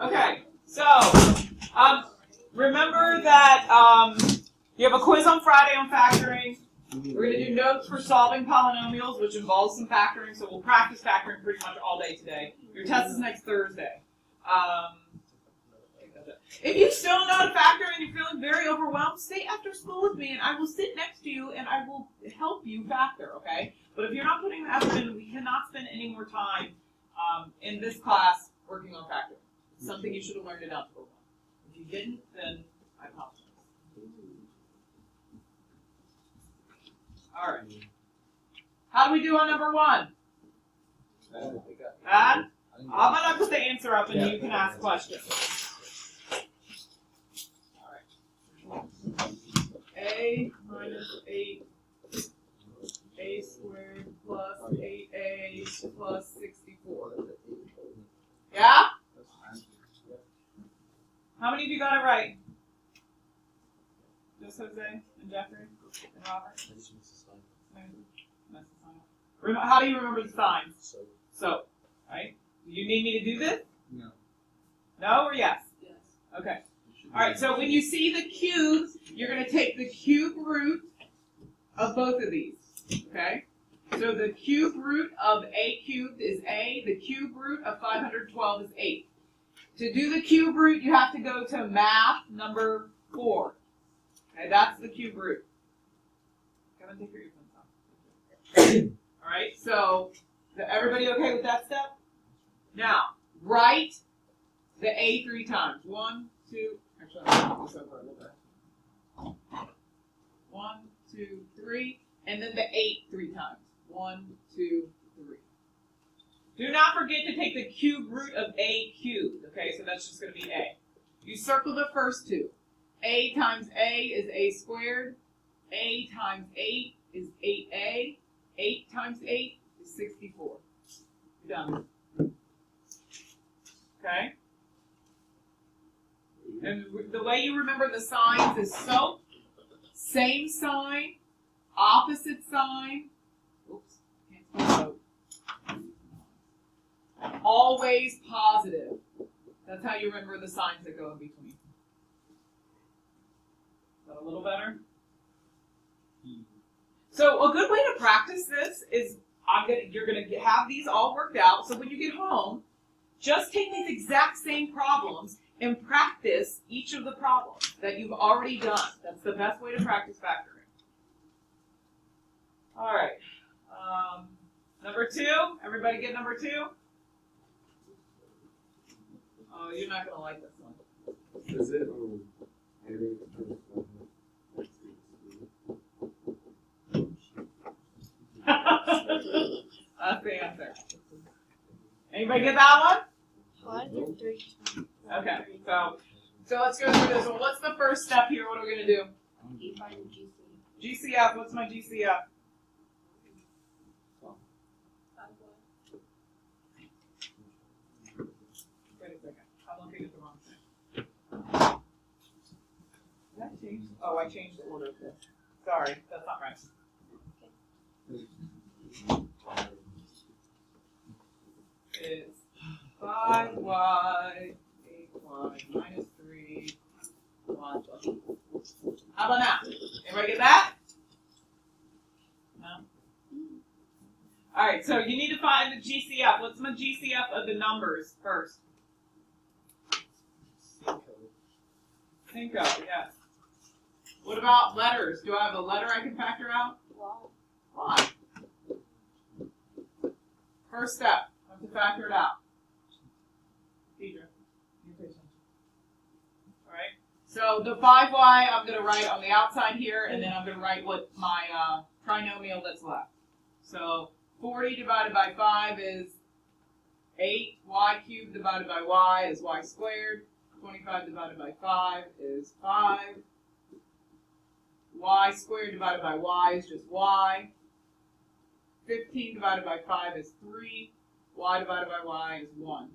Okay, so remember that you have a quiz on Friday on factoring. We're going to do notes for solving polynomials, which involves some factoring, so we'll practice factoring pretty much all day today. Your test is next Thursday. If you still don't know how to factor and you're feeling very overwhelmed, stay after school with me and I will sit next to you and I will help you factor, okay? But if you're not putting the effort in, we cannot spend any more time in this class working on factoring. It's something you should have learned in algebra 1. If you didn't, then I apologize. All right. How do we do on number 1? Bad? I'm going to put the answer up and you can ask questions. A minus 8, a squared plus 8a plus 64. Yeah? How many of you got it right? Just Jose and Jeffrey and Robert? How do you remember the signs? So, right? Do you need me to do this? No. No or yes? Yes. Okay. All right, so when you see the cubes, you're going to take the cube root of both of these, okay? So the cube root of a cubed is a, the cube root of 512 is 8. To do the cube root, you have to go to math number 4. Okay, that's the cube root. Come and take your earphones off. All right, so everybody okay with that step? Now, write the a 3 times. 1, 2, actually, I'll put this over a little bit. 1, 2, 3, and then the 8 3 times. 1, 2, 3. Do not forget to take the cube root of a cubed. Okay, so that's just going to be a. You circle the first two. A times a is a squared. A times 8 is 8a. 8 times 8 is 64. You're done. Okay? And the way you remember the signs is so. Same sign, opposite sign. Oops, can't spell out. Always positive. That's how you remember the signs that go in between. Is that a little better? So a good way to practice this is you're going to have these all worked out. So when you get home, just take these exact same problems and practice each of the problems that you've already done. That's the best way to practice factoring. All right. Number 2. Everybody get number 2? Oh, you're not going to like this one. Is it? That's the answer. Anybody get that one? 3. Okay, so let's go through this one. What's the first step here? What are we going to do? GCF. What's my GCF? Wait a second. I'm looking at the wrong thing. Did I change? Oh, I changed the order of this. Sorry, that's not right. It's 5y, 8y, minus 3, y plus 4. How about now? Everybody get that? No? All right, so you need to find the GCF. What's my GCF of the numbers first? 5, yes. What about letters? Do I have a letter I can factor out? Why? First step, I have to factor it out. Deidre, you pay attention. All right. So the 5y I'm going to write on the outside here, and then I'm going to write what my trinomial that's left. So 40 divided by 5 is 8. Y cubed divided by y is y squared. 25 divided by 5 is 5. Y squared divided by y is just y. 15 divided by 5 is 3. Y divided by y is 1.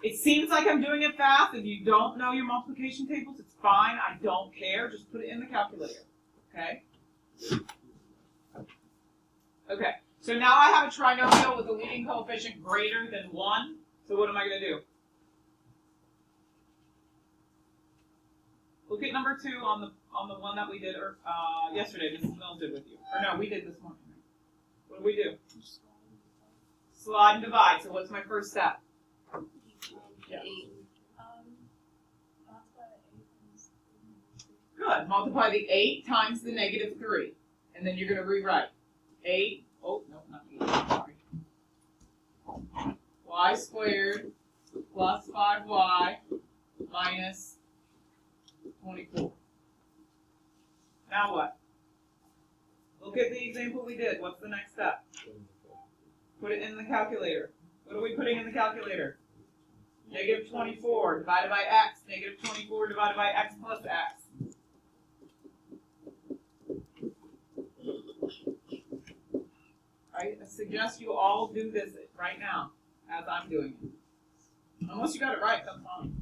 It seems like I'm doing it fast. If you don't know your multiplication tables, it's fine. I don't care. Just put it in the calculator. Okay? Okay. So now I have a trinomial with a leading coefficient greater than 1. So what am I going to do? Look at number 2 on the one that we did yesterday. Mrs. Mills did with you. Or no, we did this morning. What do we do? Slide and divide. So what's my first step? Yeah. Good. Multiply the 8 times the negative 3. And then you're going to rewrite. 8. Oh, no, not 8. Sorry. Y squared plus 5y minus 24. Now what? Look at the example we did. What's the next step? Put it in the calculator. What are we putting in the calculator? Negative 24 divided by x. Negative 24 divided by x plus x. I suggest you all do this right now, as I'm doing it. Unless you got it right, that's fine.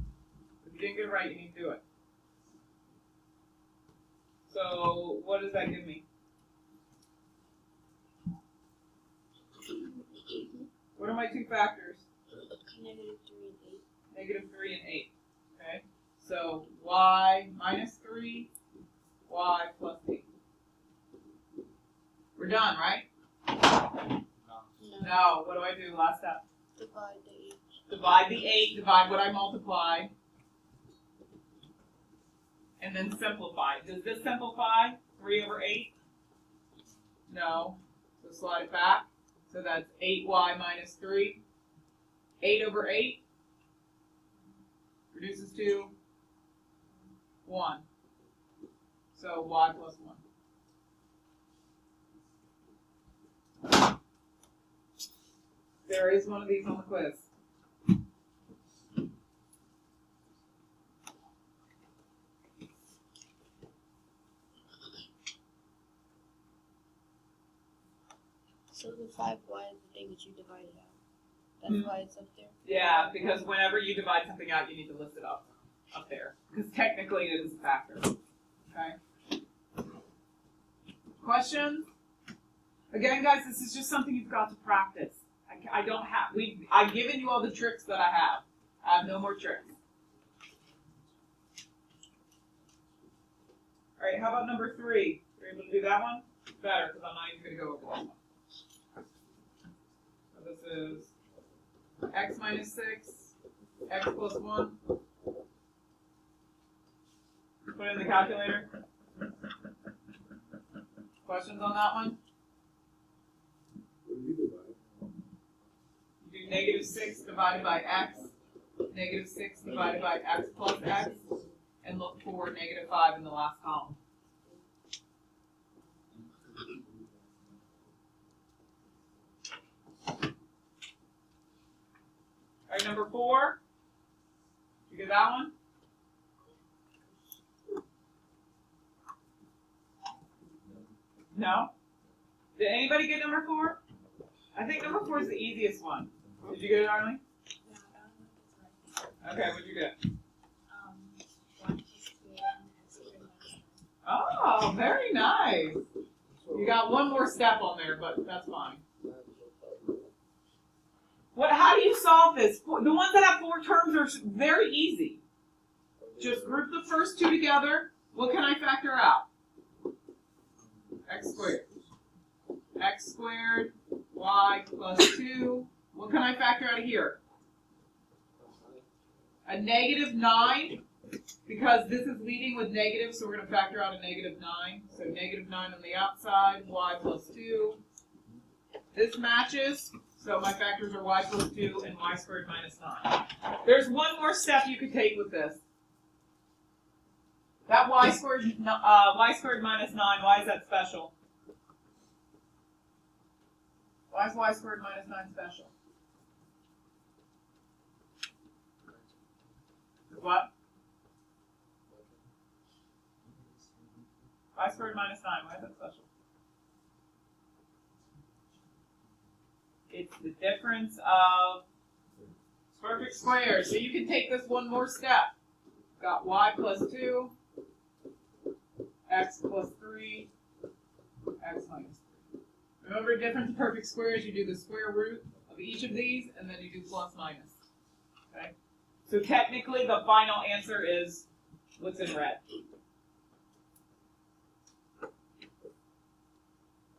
If you didn't get it right, you need to do it. So, what does that give me? What are my two factors? Negative 3 and 8. Negative 3 and 8. Okay? So, y minus 3, y plus 8. We're done, right? No. What do I do? Last step. Divide the 8. Divide the 8, divide what I multiplied. And then simplify. Does this simplify? 3 over 8? No. So slide it back. So that's 8y minus 3. 8 over 8 reduces to 1. So y plus 1. There is one of these on the quiz. So the 5y is the thing that you divided out. That's why it's up there? Yeah, because whenever you divide something out, you need to list it up there. Because technically it is a factor. Okay? Questions? Again, guys, this is just something you've got to practice. I've given you all the tricks that I have. I have no more tricks. All right, how about number 3? You're able to do that one? Better, because I'm not even going to go over that one. So this is x minus 6, x plus 1. Put it in the calculator. Questions on that one? You do negative 6 divided by x, negative 6 divided by x plus x, and look for negative 5 in the last column. All right, number 4. Did you get that one? No? Did anybody get number 4? I think number 4 is the easiest one. Did you get it, Arlene? No, I don't know if it's right. Okay, what'd you get? 1 plus 2 and x squared minus 9. Oh, very nice. You got one more step on there, but that's fine. How do you solve this? The ones that have 4 terms are very easy. Just group the first 2 together. What can I factor out? X squared. X squared, y plus 2. What can I factor out of here? A negative 9, because this is leading with negative, so we're going to factor out a negative 9. So negative 9 on the outside, y plus 2. This matches, so my factors are y plus 2 and y squared minus 9. There's one more step you could take with this. That y squared minus 9, why is that special? Why is y squared minus 9 special? What? Y squared minus 9, why is that special? It's the difference of perfect squares. So you can take this one more step. Got y plus 2, x plus 3, x minus 3. Remember, difference of perfect squares, you do the square root of each of these, and then you do plus minus. Okay? So technically, the final answer is what's in red.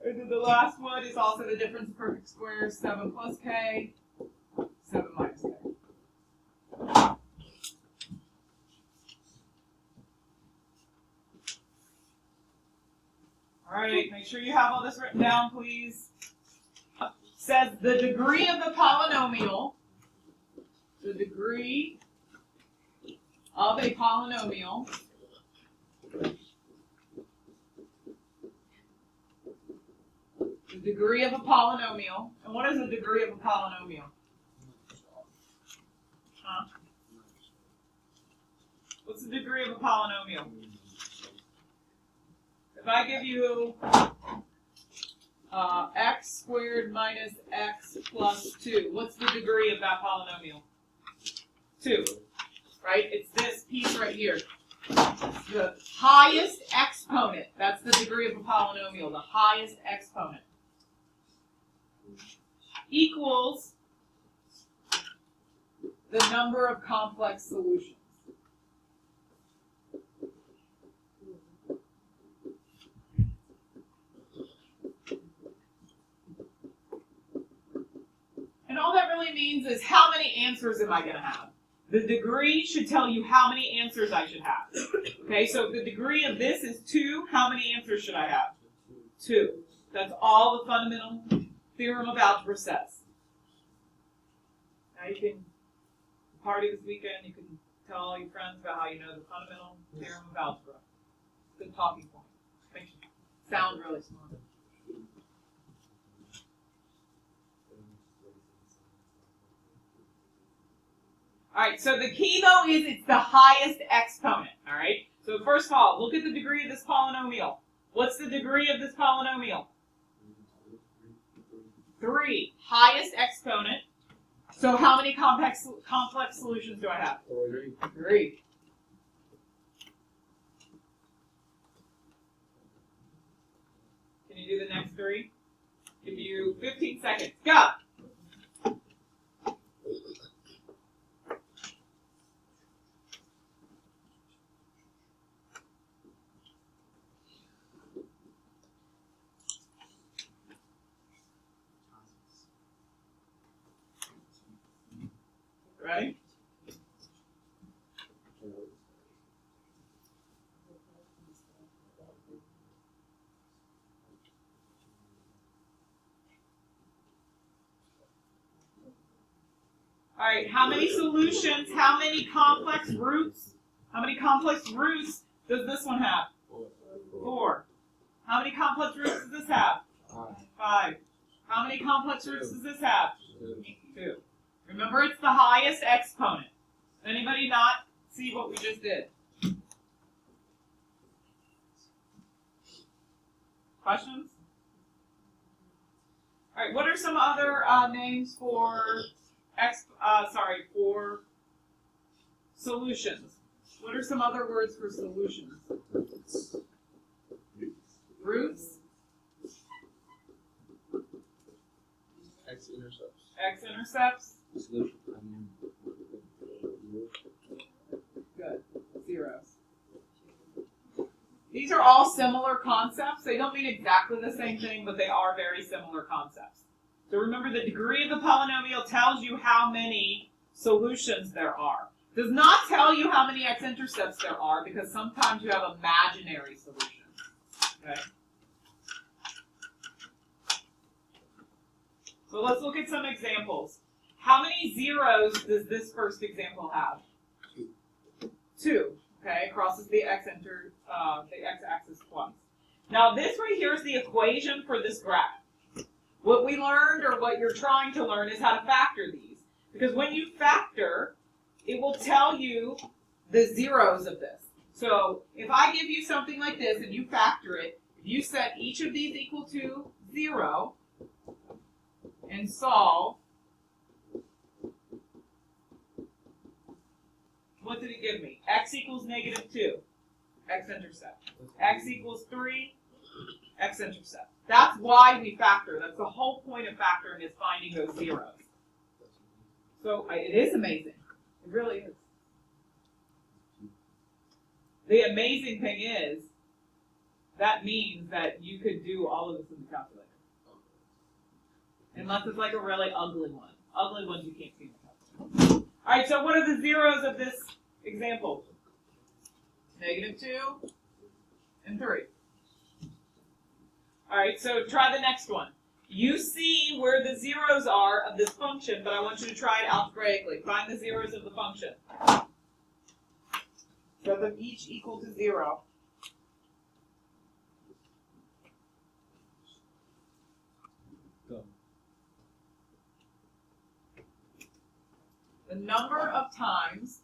And then the last one is also the difference of perfect squares, 7 plus k, 7 minus k. All right, make sure you have all this written down, please. Says the degree of the polynomial, the degree of a polynomial degree of a polynomial. And what is the degree of a polynomial? Huh? What's the degree of a polynomial? If I give you x squared minus x plus 2, what's the degree of that polynomial? 2, right? It's this piece right here. The highest exponent, that's the degree of a polynomial, the highest exponent, equals the number of complex solutions. And all that really means is how many answers am I going to have? The degree should tell you how many answers I should have. Okay, so if the degree of this is 2, how many answers should I have? 2. That's all the fundamental theorem of algebra says. Now you can party this weekend, you can tell all your friends about how you know the fundamental theorem of algebra. Good talking point. Makes you sound really smart. All right, so the key, though, is it's the highest exponent, all right? So first of all, look at the degree of this polynomial. What's the degree of this polynomial? 3. Highest exponent. So how many complex solutions do I have? 3. Can you do the next 3? Give you 15 seconds. Go! Ready? All right, how many solutions, how many complex roots? How many complex roots does this one have? 4. How many complex roots does this have? 5. How many complex roots does this have? 2. Remember, it's the highest exponent. Anybody not see what we just did? Questions? All right, what are some other names for for solutions? What are some other words for solutions? Roots? X-intercepts. X-intercepts? Solution. Good. Zeros. These are all similar concepts. They don't mean exactly the same thing, but they are very similar concepts. So remember, the degree of the polynomial tells you how many solutions there are. It does not tell you how many x-intercepts there are, because sometimes you have imaginary solutions. Okay? So let's look at some examples. How many zeros does this first example have? 2. Okay, crosses the x-axis twice. Now this right here is the equation for this graph. What we learned, or what you're trying to learn, is how to factor these. Because when you factor, it will tell you the zeros of this. So if I give you something like this and you factor it, if you set each of these equal to 0 and solve, what did it give me? X equals -2, x-intercept. X equals 3, x-intercept. That's why we factor. That's the whole point of factoring, is finding those zeros. So it is amazing. It really is. The amazing thing is, that means that you could do all of this in the calculator. Unless it's like a really ugly one. Ugly ones you can't see in the calculator. Alright, so what are the zeros of this example? -2 and 3. Alright, so try the next one. You see where the zeros are of this function, but I want you to try it algebraically. Find the zeros of the function. Set them each equal to 0. The number of times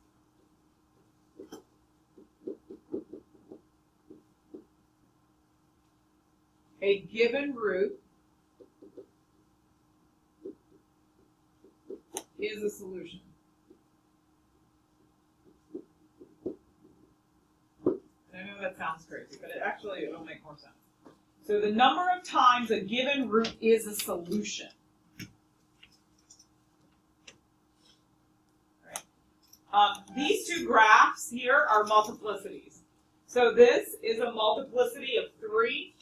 a given root is a solution. I know that sounds crazy, but it'll make more sense. So the number of times a given root is a solution. These two graphs here are multiplicities. So this is a multiplicity of 3.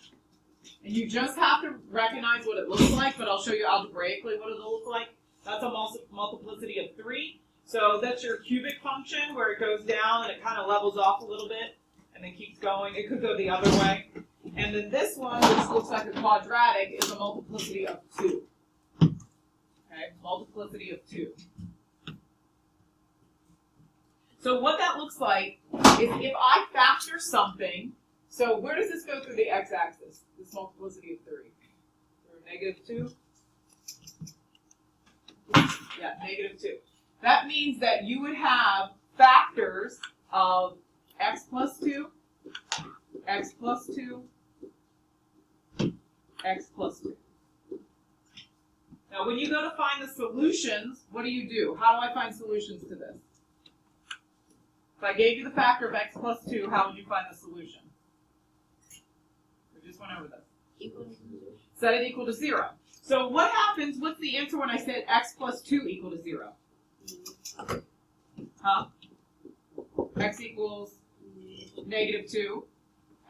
And you just have to recognize what it looks like, but I'll show you algebraically what it'll look like. That's a multiplicity of 3. So that's your cubic function, where it goes down and it kind of levels off a little bit and then keeps going. It could go the other way. And then this one, which looks like a quadratic, is a multiplicity of 2. Okay, multiplicity of 2. So what that looks like is if I factor something, so where does this go through the x-axis, this multiplicity of 3? Through -2? Yeah, -2. That means that you would have factors of x plus 2, x plus 2, x plus 2. Now when you go to find the solutions, what do? How do I find solutions to this? If I gave you the factor of x plus 2, how would you find the solution? We just went over this. Set it equal to 0. So what happens, what's the answer when I said x plus 2 equal to 0? Huh? X equals -2.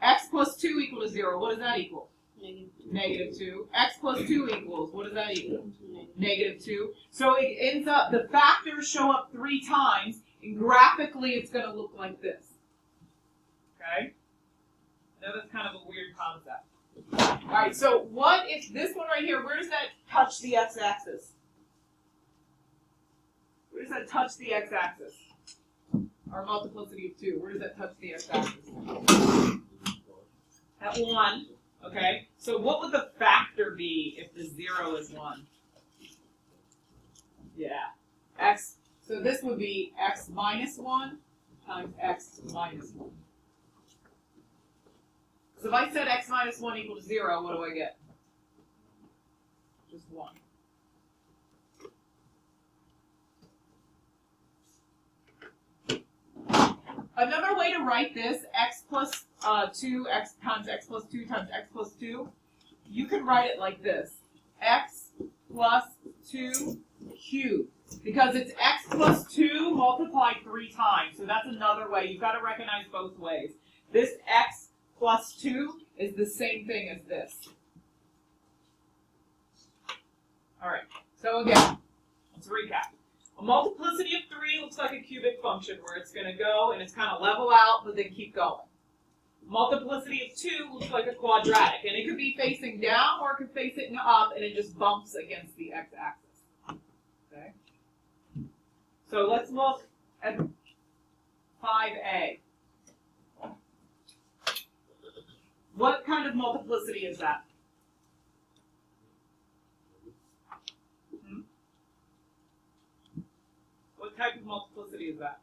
X plus 2 equal to 0. What does that equal? -2. X plus 2 equals, what does that equal? -2. So it ends up, the factors show up 3 times, and graphically it's going to look like this. Okay? I know that's kind of a weird concept. Alright, so what if this one right here, where does that touch the x-axis? Where does that touch the x-axis? Our multiplicity of 2, where does that touch the x-axis? At 1. Okay, so what would the factor be if the 0 is 1? Yeah, x. So this would be x minus 1 times x minus 1. So if I said x minus 1 equal to 0, what do I get? Just 1. Another way to write this, x plus 2, x times x plus 2 times x plus 2, you can write it like this. X plus 2 cubed. Because it's x plus 2 multiplied 3 times. So that's another way. You've got to recognize both ways. This x plus 2 is the same thing as this. Alright, so again, let's recap. A multiplicity of 3 looks like a cubic function where it's going to go and it's kind of level out but then keep going. Multiplicity of 2 looks like a quadratic, and it could be facing down or it could face it up and it just bumps against the x-axis. Okay? So let's look at 5a. What kind of multiplicity is that? What type of multiplicity is that?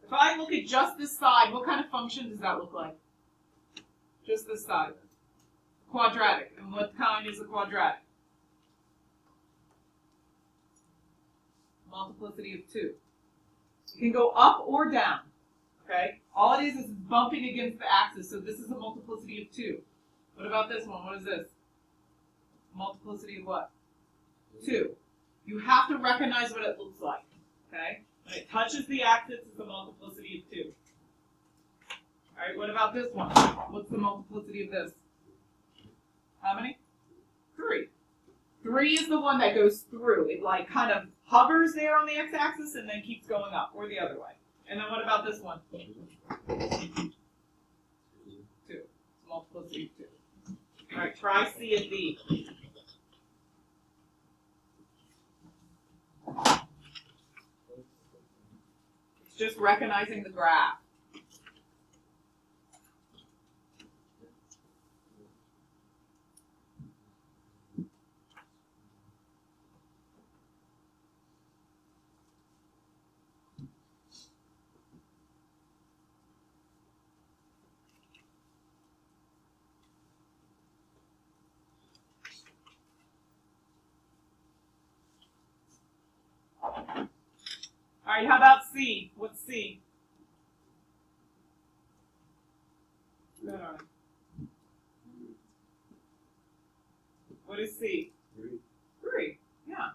If I look at just this side, what kind of function does that look like? Just this side. Quadratic. And what kind is a quadratic? Multiplicity of 2. It can go up or down. Okay? All it is bumping against the axis, so this is a multiplicity of 2. What about this one? What is this? Multiplicity of what? 2. You have to recognize what it looks like. Okay? When it touches the axis, it's a multiplicity of 2. Alright, what about this one? What's the multiplicity of this? How many? 3. 3 is the one that goes through. It like kind of hovers there on the x-axis and then keeps going up, or the other way. And then what about this one? 2. It's a multiplicity of 2. Alright, try C and D. It's just recognizing the graph. All right, how about C? What's C? What is C? 3. Yeah.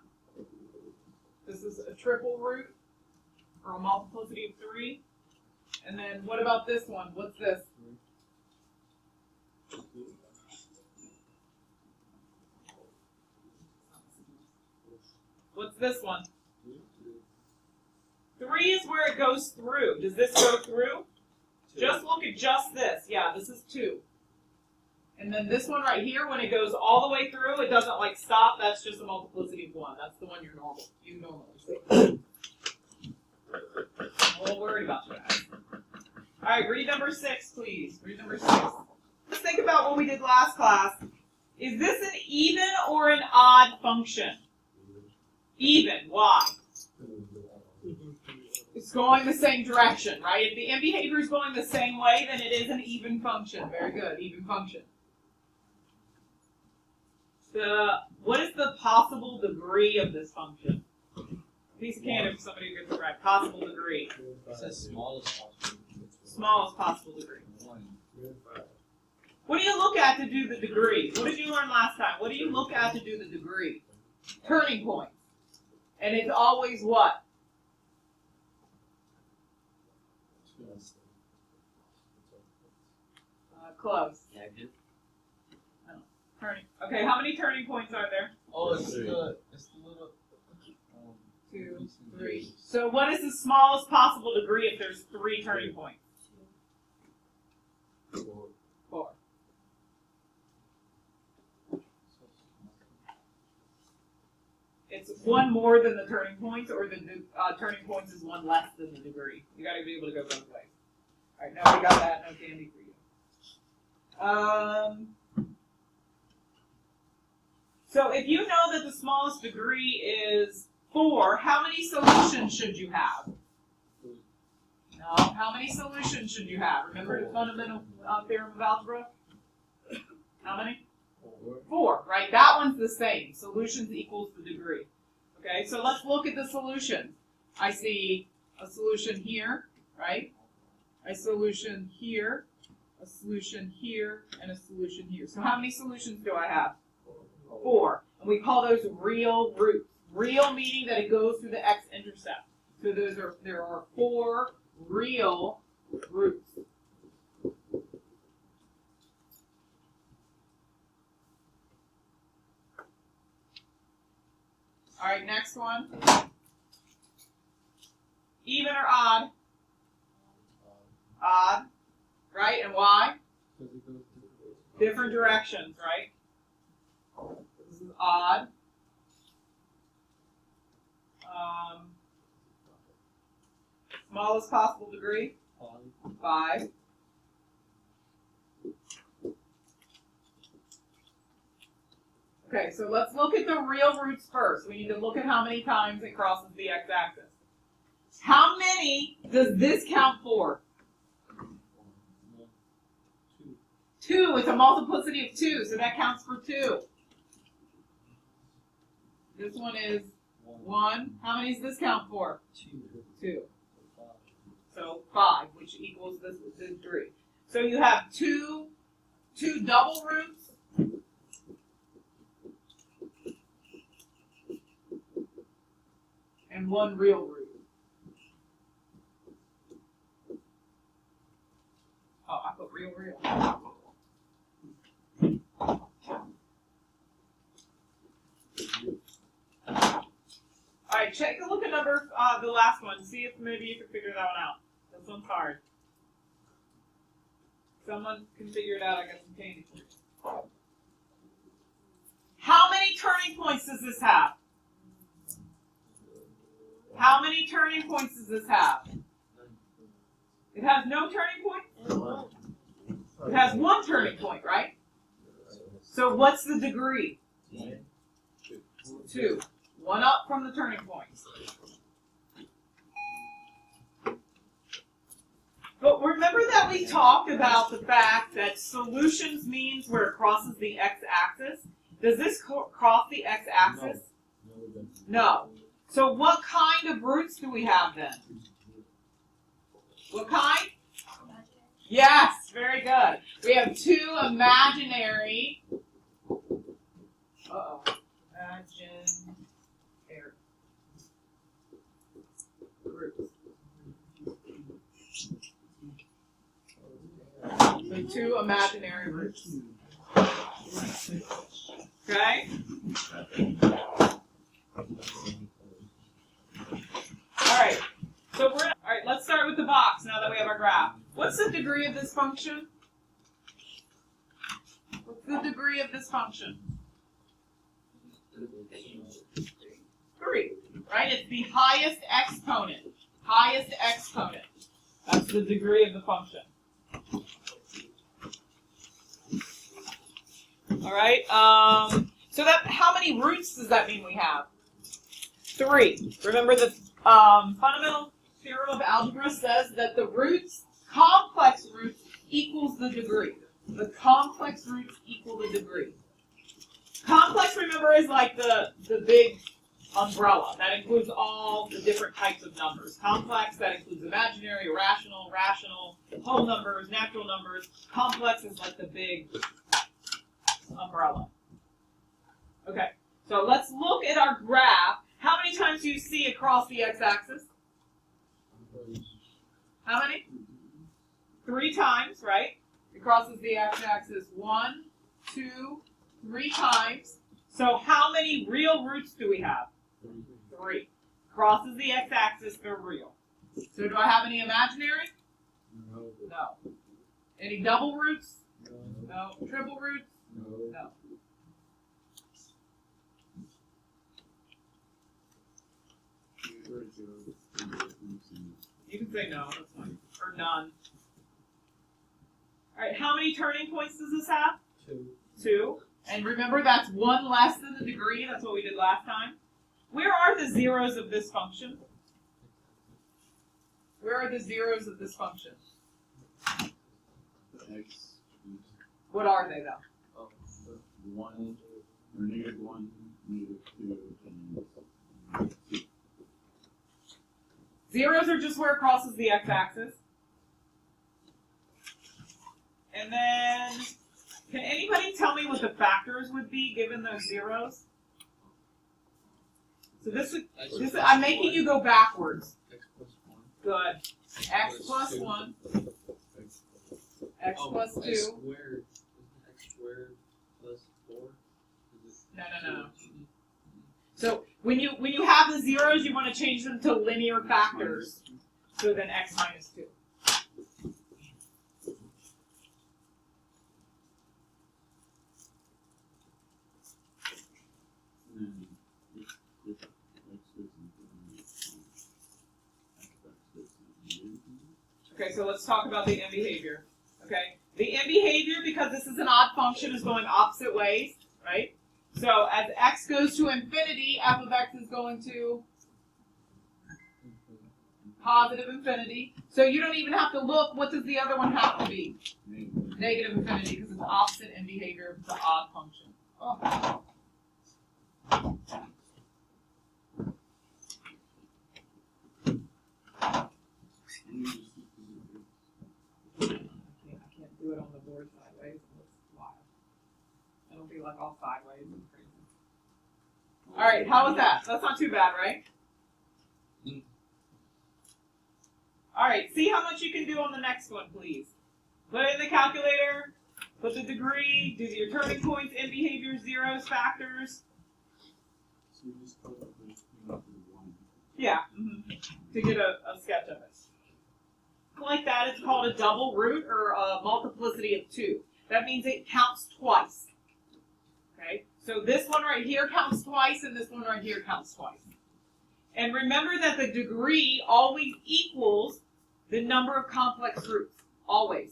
This is a triple root or a multiplicity of 3. And then what about this one? What's this? What's this one? 3 is where it goes through. Does this go through? Just look at just this. Yeah, this is 2. And then this one right here, when it goes all the way through, it doesn't like stop. That's just a multiplicity of 1. That's the one you normally see. I'm a little worried about that. All right, read number 6, please. Read number 6. Let's think about what we did last class. Is this an even or an odd function? Even. Why? It's going the same direction, right? If the end behavior is going the same way, then it is an even function. Very good, even function. What is the possible degree of this function? Piece of candy for somebody who gets it right. Possible degree. It says smallest possible. Smallest possible degree. What do you look at to do the degree? What did you learn last time? What do you look at to do the degree? Turning point. And it's always what? Close. Negative. Oh, turning. Okay, how many turning points are there? Oh, it's the little. 2, 3. So what is the smallest possible degree if there's 3 turning points? 4. It's 1 more than the turning points, or the turning points is 1 less than the degree. You got to be able to go both ways. All right, now we got that. No candy for you. So if you know that the smallest degree is 4, how many solutions should you have? No, how many solutions should you have? Remember the fundamental theorem of algebra? How many? 4, right? That one's the same. Solutions equals the degree. Okay, so let's look at the solution. I see a solution here, right? A solution here, a solution here, and a solution here. So how many solutions do I have? 4. And we call those real roots. Real meaning that it goes through the x-intercept. So there are 4 real roots. All right, next one. Even or odd? Odd. Right, and why? Different directions, right? This is odd. Smallest possible degree? 5. Okay, so let's look at the real roots first. We need to look at how many times it crosses the x-axis. How many does this count for? 2. It's a multiplicity of 2, so that counts for 2. This one is 1. How many does this count for? 2. So So 5, which equals the degree. So you have two double roots. And one real root. Oh, I put real. Alright, take a look at the last one. See if maybe you can figure that one out. This one's hard. Someone can figure it out. I got some candy for you. How many turning points does this have? How many turning points does this have? It has no turning point? It has one turning point, right? So what's the degree? 2. 1 up from the turning points. But remember that we talked about the fact that solutions means where it crosses the x-axis. Does this cross the x-axis? No. So what kind of roots do we have then? What kind? Yes, very good. We have 2 imaginary. Imaginary roots. So 2 imaginary roots. Okay? Alright. So alright, let's start with the box now that we have our graph. What's the degree of this function? What's the degree of this function? 3. Right? It's the highest exponent. Highest exponent. That's the degree of the function. Alright, so that how many roots does that mean we have? 3. Remember the fundamental theorem of algebra says that the roots, complex roots, equals the degree. The complex roots equal the degree. Complex, remember, is like the big umbrella. That includes all the different types of numbers. Complex, that includes imaginary, irrational, rational, whole numbers, natural numbers. Complex is like the big umbrella. Okay, so let's look at our graph. How many times do you see across the x-axis? How many? 3 times, right? It crosses the x-axis 1, 2, 3 times. So how many real roots do we have? 3. Crosses the x-axis, they're real. So do I have any imaginary? No. Any double roots? No. Triple roots? No. You can say no, that's fine. Or none. Alright, how many turning points does this have? 2. 2. And remember, that's 1 less than the degree. That's what we did last time. Where are the zeros of this function? Where are the zeros of this function? What are they, though? 1 or -1, -2, and 2. Zeros are just where it crosses the x-axis. And then, can anybody tell me what the factors would be given those zeros? So this is I'm making you go backwards. X plus 1. Good. X plus 1. X plus 2. X squared. Isn't X squared plus 4? No. So when you have the zeros, you want to change them to linear factors. So then x minus 2. Okay, so let's talk about the end behavior. Okay, the end behavior, because this is an odd function, is going opposite ways, right? So as x goes to infinity, f of x is going to positive infinity. So you don't even have to look. What does the other one have to be? Negative infinity, because it's opposite in behavior. It's an odd function. Oh. be like all sideways and crazy. All right, how was that? That's not too bad, right? All right, see how much you can do on the next one, please. Put it in the calculator, put the degree, do your turning points, end behavior, zeros, factors. So you just put the one. Yeah, to get a sketch of it. Like that, it's called a double root or a multiplicity of 2. That means it counts twice. Okay, so this one right here counts twice, and this one right here counts twice. And remember that the degree always equals the number of complex roots. Always.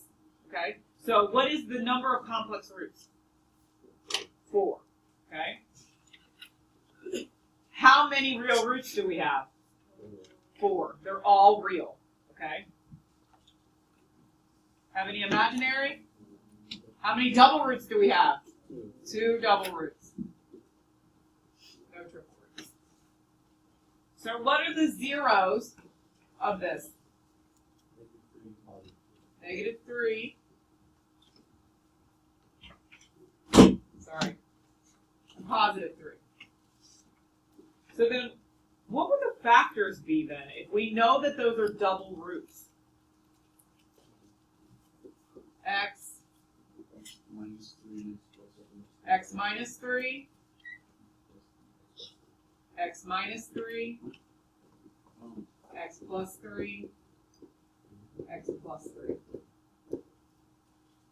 Okay? So what is the number of complex roots? 4. Okay? How many real roots do we have? 4. They're all real. Okay? Have any imaginary? How many double roots do we have? 2 double roots. No triple roots. So what are the zeros of this? -3. Sorry. And +3. So then, what would the factors be then if we know that those are double roots? X minus 3. X minus 3. X minus 3. X plus 3. X plus 3.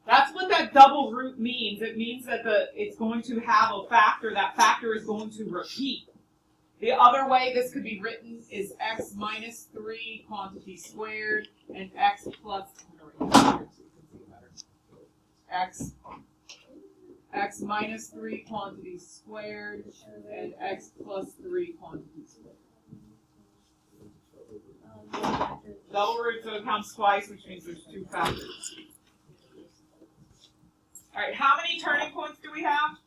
That's what that double root means. It means that it's going to have a factor. That factor is going to repeat. The other way this could be written is x minus 3 quantity squared and x plus, x minus 3 quantity squared and x plus 3 quantity squared. Double root, so it counts twice, which means there's 2 factors. All right, how many turning points do we have?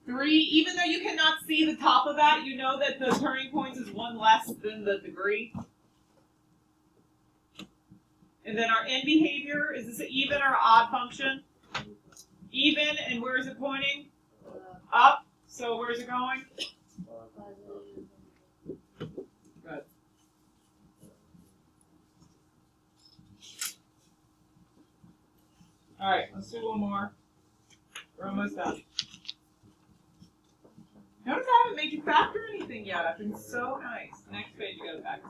3. Even though you cannot see the top of that, you know that the turning points is 1 less than the degree. And then our end behavior, is this an even or odd function? Even, and where is it pointing? Up. So where is it going? Good. All right, let's do one more. We're almost done. Notice I haven't made you factor anything yet. I've been so nice. Next page, you gotta factor.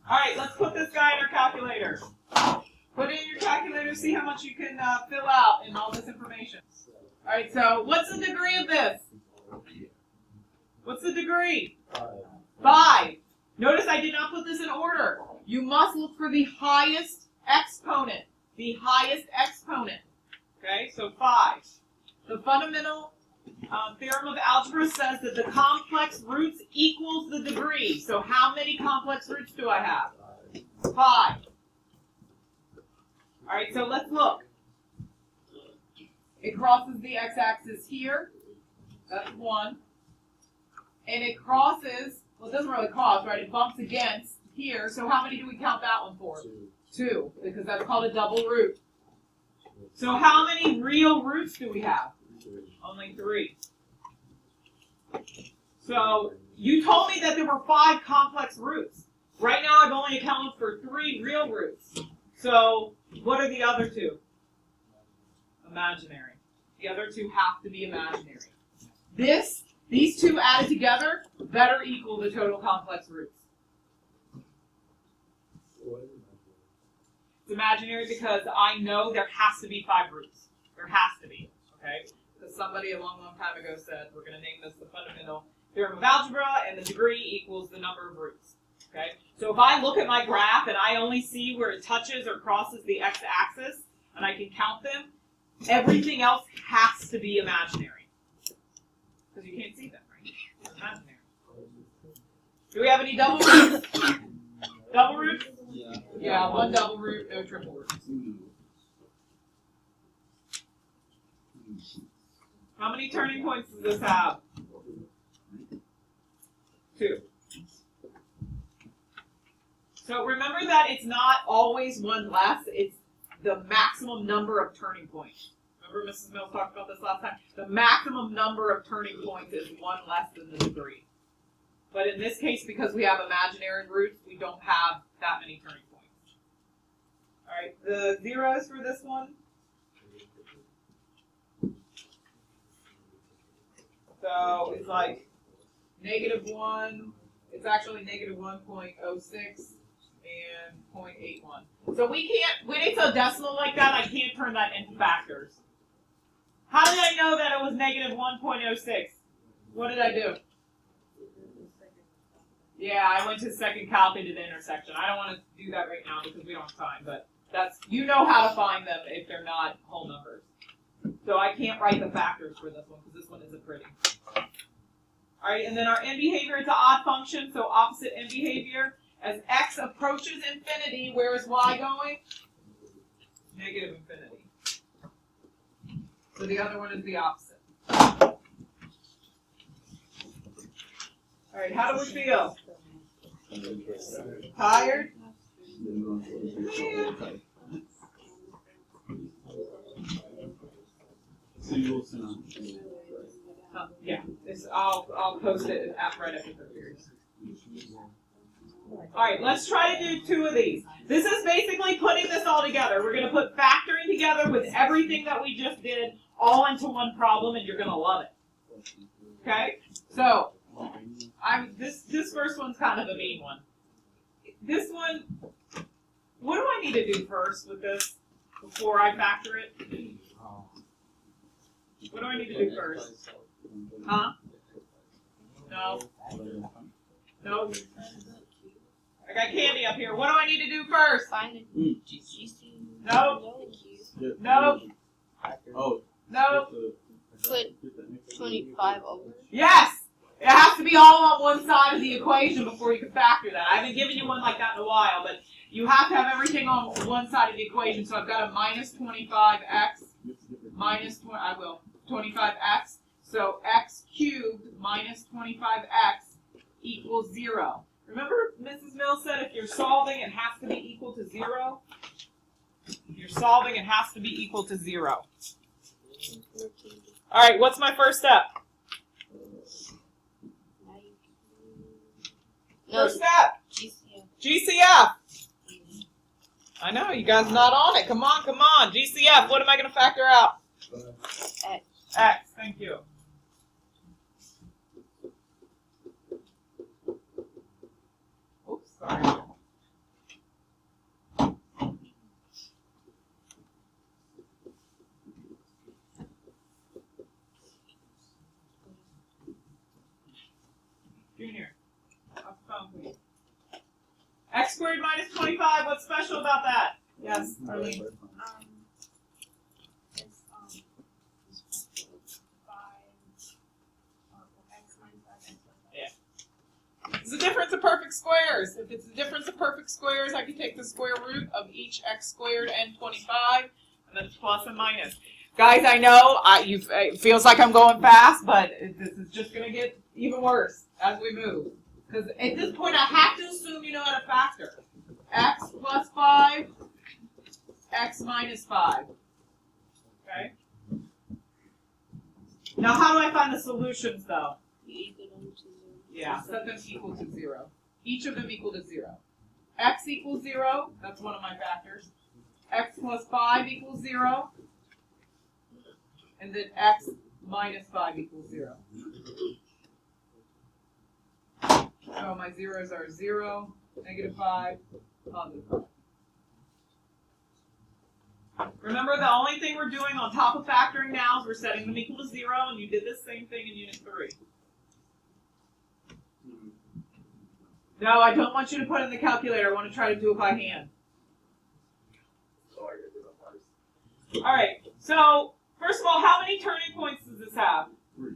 All right, let's put this guy in our calculator. Put it in your calculator, see how much you can fill out in all this information. All right, so what's the degree of this? What's the degree? 5. Notice I did not put this in order. You must look for the highest exponent. The highest exponent. Okay, so 5. The fundamental theorem of algebra says that the complex roots equals the degree. So how many complex roots do I have? 5. All right, so let's look. It crosses the x-axis here. That's 1. And it crosses, well, it doesn't really cross, right? It bumps against here. So how many do we count that one for? 2, because that's called a double root. So how many real roots do we have? Only 3. So you told me that there were 5 complex roots. Right now I've only accounted for 3 real roots. So what are the other 2? Imaginary. The other 2 have to be imaginary. These 2 added together better equal the total complex roots. It's imaginary because I know there has to be 5 roots. There has to be. Okay? Because somebody a long time ago said we're going to name this the fundamental theorem of algebra, and the degree equals the number of roots. Okay? So if I look at my graph and I only see where it touches or crosses the x-axis, and I can count them, everything else has to be imaginary. Because you can't see them, right? It's imaginary. Do we have any double roots? Double roots? Yeah, 1 double root, no triple roots. How many turning points does this have? 2. So remember that it's not always 1 less, it's the maximum number of turning points. Remember Mrs. Mills talked about this last time? The maximum number of turning points is one less than the degree. But in this case, because we have imaginary roots, we don't have that many turning points. All right, the zeros for this one. So it's like -1. It's actually -1.06 and 0.81. So we can't, when it's a decimal like that, I can't turn that into factors. How did I know that it was -1.06? What did I do? Yeah, I went to second calc and did the intersection. I don't want to do that right now because we don't have time, but that's, you know how to find them if they're not whole numbers. So I can't write the factors for this one because this one isn't pretty. All right, and then our end behavior is an odd function, so opposite end behavior. As x approaches infinity, where is y going? Negative infinity. So the other one is the opposite. All right, how do we feel? Tired? Yeah, I'll post it right after the period. All right, let's try to do 2 of these. This is basically putting this all together. We're going to put factoring together with everything that we just did all into one problem, and you're going to love it. Okay? So, this first one's kind of a mean one. This one, what do I need to do first with this before I factor it? What do I need to do first? Huh? No. No. I got candy up here. What do I need to do first? Find the GC. No. No. No. Oh. No. Put 25 over. Yes! It has to be all on one side of the equation before you can factor that. I haven't given you one like that in a while, but you have to have everything on one side of the equation. So I've got a minus 25x minus 25x. So x cubed minus 25x equals 0. Remember Mrs. Mills said if you're solving, it has to be equal to 0? If you're solving, it has to be equal to 0. All right, what's my first step? First step. GCF. I know, you guys are not on it. Come on, come on. GCF, what am I going to factor out? X. X, thank you. Oops, sorry. Junior, off the phone, please. X squared minus 25, what's special about that? Yes, Arlene. It's 5 x minus 5 x. It's the difference of perfect squares. If it's the difference of perfect squares, I can take the square root of each x squared and 25, and then it's plus and minus. Guys, I know it feels like I'm going fast, but this is just going to get even worse as we move. Because at this point, I have to assume you know how to factor. X plus 5, x minus 5. Okay? Now, how do I find the solutions, though? Yeah, set them equal to 0. Each of them equal to 0. X equals 0. That's one of my factors. X plus 5 equals 0. And then x minus 5 equals 0. So my zeros are 0, negative 5, positive 5. Remember, the only thing we're doing on top of factoring now is we're setting them equal to 0, and you did the same thing in Unit 3. No, I don't want you to put it in the calculator. I want to try to do it by hand. All right, so first of all, how many turning points does this have? 3.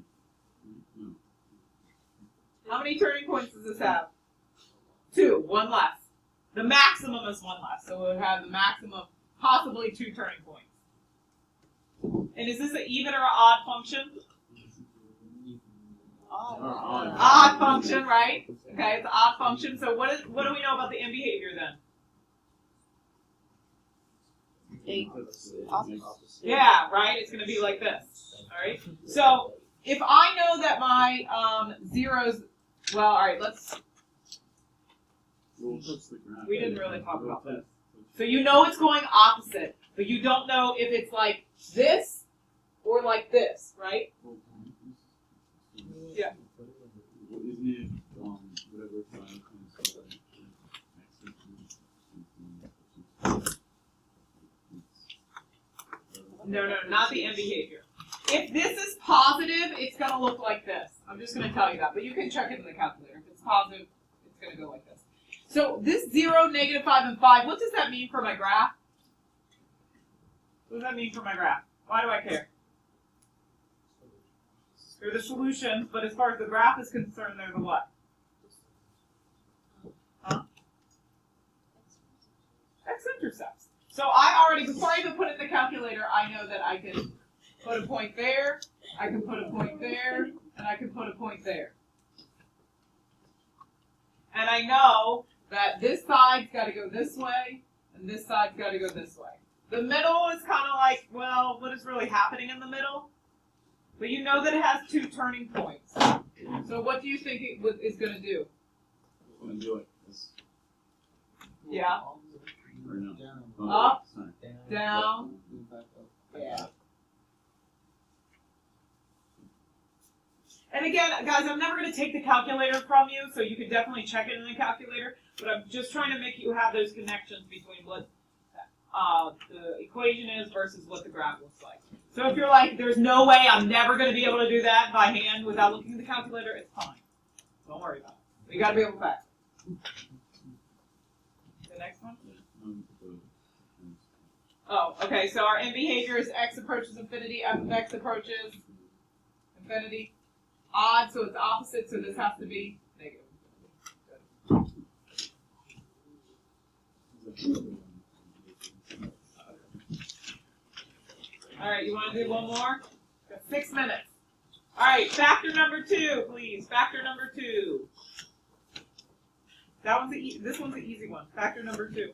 How many turning points does this have? 2, 1 less. The maximum is 1 less, so we'll have the maximum, possibly 2 turning points. And is this an even or an odd function? Odd function, right? Okay, it's an odd function. So what do we know about the end behavior then? Big Opposite. Yeah, right? It's going to be like this. All right? So if I know that my zeros, well, all right, let's, Well, what's the graph? we didn't really talk about this. So you know it's going opposite, but you don't know if it's like this or like this, right? Yeah. Well, isn't it whatever 5 times 7 No, not the end behavior. If this is positive, it's going to look like this. I'm just going to tell you that, but you can check it in the calculator. If it's positive, it's going to go like this. So this 0, -5, and 5, what does that mean for my graph? What does that mean for my graph? Why do I care? They're the solutions, but as far as the graph is concerned, they're the what? Huh? X-intercepts. So I already, before I even put it in the calculator, I know that I can put a point there, I can put a point there, and I can put a point there. And I know that this side's got to go this way, and this side's got to go this way. The middle is kind of like, well, what is really happening in the middle? But you know that it has 2 turning points. So what do you think it is going to do? I'm going to do it. This. Yeah. Or no. Up, Sorry. down, Move back up. yeah. And again, guys, I'm never going to take the calculator from you, so you can definitely check it in the calculator. But I'm just trying to make you have those connections between what the equation is versus what the graph looks like. So if you're like, there's no way I'm never going to be able to do that by hand without looking at the calculator, it's fine. Don't worry about it. But you got to be able to factor. The next one? Oh, okay. So our end behavior is x approaches infinity, f of x approaches infinity. Odd, so it's opposite, so this has to be negative. All right, you want to do one more? Got 6 minutes. All right, factor number 2, please. Factor number 2. That one's this one's an easy one. Factor number 2.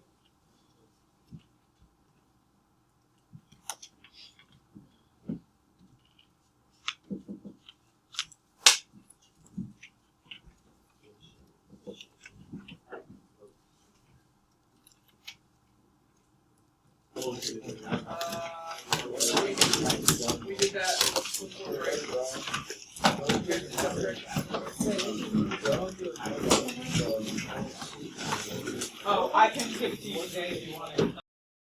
We did that before, right? Oh, I can give it to you today if you want it.